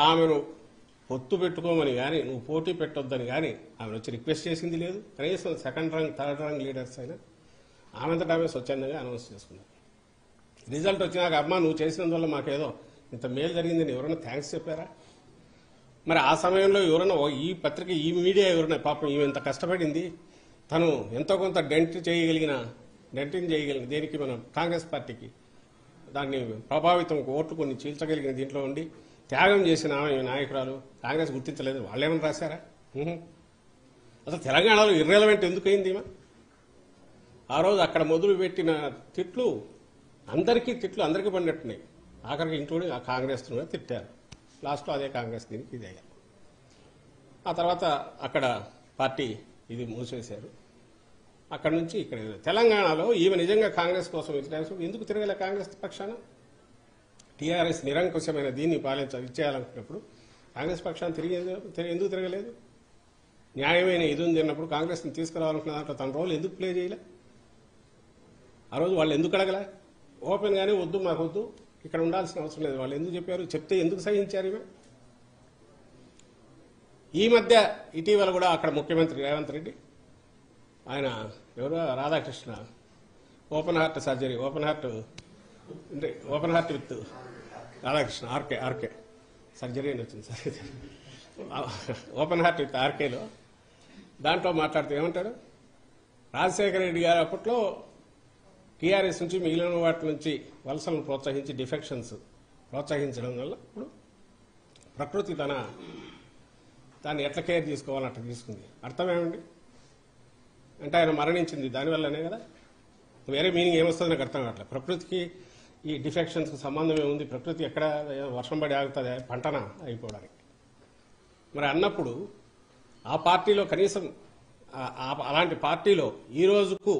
ఆమెను పొత్తు పెట్టుకోమని కానీ నువ్వు పోటీ పెట్టొద్దని కానీ ఆమెను వచ్చి రిక్వెస్ట్ చేసింది లేదు. కనీసం second rank third rank leaders అయినా ఆమెంతటా ఆమె స్వచ్ఛందంగా అనౌన్స్ చేసుకున్నారు. రిజల్ట్ వచ్చినాక అమ్మా నువ్వు చేసినందువల్ల మాకేదో ఇంత మేలు జరిగిందని ఎవరైనా థ్యాంక్స్ చెప్పారా? మరి ఆ సమయంలో ఎవరైనా ఈ పత్రిక ఈ మీడియా ఎవరైనా పాపం ఈమె ఇంత కష్టపడింది, తను ఎంతో కొంత డెంటింగ్ చేయగలిగిన దేనికి మనం కాంగ్రెస్ పార్టీకి దాన్ని ప్రభావితం ఓట్లు కొన్ని చీల్చగలిగిన దీంట్లో ఉండి త్యాగం చేసిన ఆమె నాయకురాలు కాంగ్రెస్ గుర్తించలేదు. వాళ్ళేమని రాశారా? అసలు తెలంగాణలో ఇర్రెలవెంట్ ఎందుకు అయింది? ఆ రోజు అక్కడ మొదలు పెట్టిన తిట్లు అందరికీ పడినట్టున్నాయి. ఆఖరికి ఇంక్లూడింగ్ ఆ కాంగ్రెస్ తిట్టారు. లాస్ట్లో అదే కాంగ్రెస్ దీనికి ఇది అయ్యారు. ఆ తర్వాత అక్కడ పార్టీ ఇది మూసేశారు. అక్కడ నుంచి ఇక్కడ తెలంగాణలో ఈమె నిజంగా కాంగ్రెస్ కోసం ఎందుకు తిరగలే? కాంగ్రెస్ పక్షాన టీఆర్ఎస్ నిరంకుశమైన దీన్ని ఇచ్చేయాలనుకున్నప్పుడు కాంగ్రెస్ పక్షాన్ని ఎందుకు తిరగలేదు? న్యాయమైన ఇది ఉంది అన్నప్పుడు కాంగ్రెస్ని తీసుకురావాలనుకున్న దాంట్లో తన రోల్ ఎందుకు ప్లే చేయలే? ఆ రోజు వాళ్ళు ఎందుకు అడగలే? ఓపెన్ గానే వద్దు, మాకు వద్దు, ఇక్కడ ఉండాల్సిన అవసరం లేదు వాళ్ళు ఎందుకు చెప్పారు? చెప్తే ఎందుకు సహించారు? ఈమె ఈ మధ్య ఇటీవల కూడా అక్కడ ముఖ్యమంత్రి రేవంత్ రెడ్డి ఆయన ఎవరో Radhakrishna open heart surgery open heart with Radhakrishna RK surgery అని వచ్చింది సార్. ఓపెన్ హార్ట్ విత్ ఆర్కేలో దాంట్లో మాట్లాడుతూ ఏమంటాడు? రాజశేఖర రెడ్డి గారు అప్పట్లో టీఆర్ఎస్ నుంచి మిగిలిన వాటి నుంచి వలసలను ప్రోత్సహించి డిఫెక్షన్స్ ప్రోత్సహించడం వల్ల ఇప్పుడు ప్రకృతి దాన్ని ఎట్లా కేర్ తీసుకోవాలని అట్లా తీసుకుంది. అర్థమేమండి? అంటే ఆయన మరణించింది దానివల్లనే కదా. వేరే మీనింగ్ ఏమొస్తుంది నాకు అర్థం కావట్లేదు. ప్రకృతికి ఈ డిఫెక్షన్స్కి సంబంధం ఏముంది? ప్రకృతి ఎక్కడ వర్షం పడి ఆగుతుంది పంటన అయిపోవడానికి. మరి అన్నప్పుడు ఆ పార్టీలో కనీసం అలాంటి పార్టీలో ఈ రోజుకు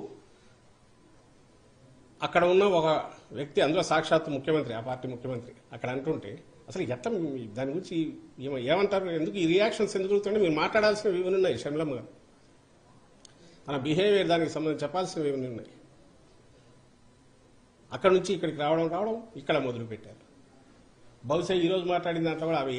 అక్కడ ఉన్న ఒక వ్యక్తి అందులో సాక్షాత్తు ముఖ్యమంత్రి, ఆ పార్టీ ముఖ్యమంత్రి అక్కడ అంటుంటే అసలు ఎట్లా దాని గురించి ఏమంటారు? ఎందుకు ఈ రియాక్షన్స్ ఎందుకు జరుగుతుంటే మీరు మాట్లాడాల్సినవి ఇవన్నీ ఉన్నాయి. షమ్లమ్మ గారు తన బిహేవియర్ దానికి సంబంధించి చెప్పాల్సినవి ఇవన్నీ ఉన్నాయి. అక్కడ నుంచి ఇక్కడికి రావడం ఇక్కడ మొదలుపెట్టారు. బహుశా ఈరోజు మాట్లాడిన దాంట్లో కూడా అవి